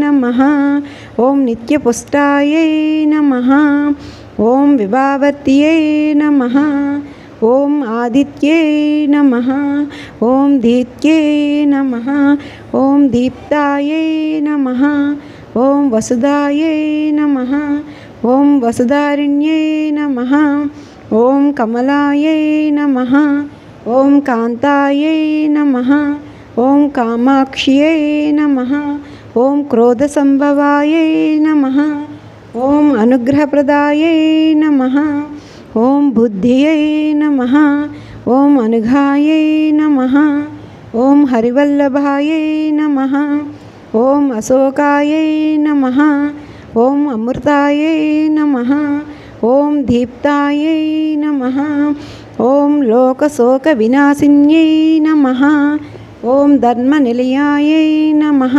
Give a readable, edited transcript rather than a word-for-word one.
नमः। ॐ नित्यपुष्टायै नमः। ॐ विभावत्यै नमः। ॐ आदित्यै नमः। ॐ दीत्यै नमः। ॐ दीप्तायै नमः। ॐ वसुधायै नमः। ॐ वसुधारिण्यै नमः। ॐ कमलायै नमः। ॐ कान्तायै नमः। ॐ कामाक्ष्यै नमः। ॐ क्रोधसंभवायै नमः। ॐ अनुग्रहप्रदायै नमः। ॐ बुद्धियै नमः। ॐ अनघायै नमः। ॐ हरिवल्लभायै नमः। ॐ अशोकायै नमः। ॐ अमृतायै नमः। ॐ दीप्तायै नमः। ॐ लोकशोकविनाशिन्यै नमः। ॐ धर्मनिलयायै नमः।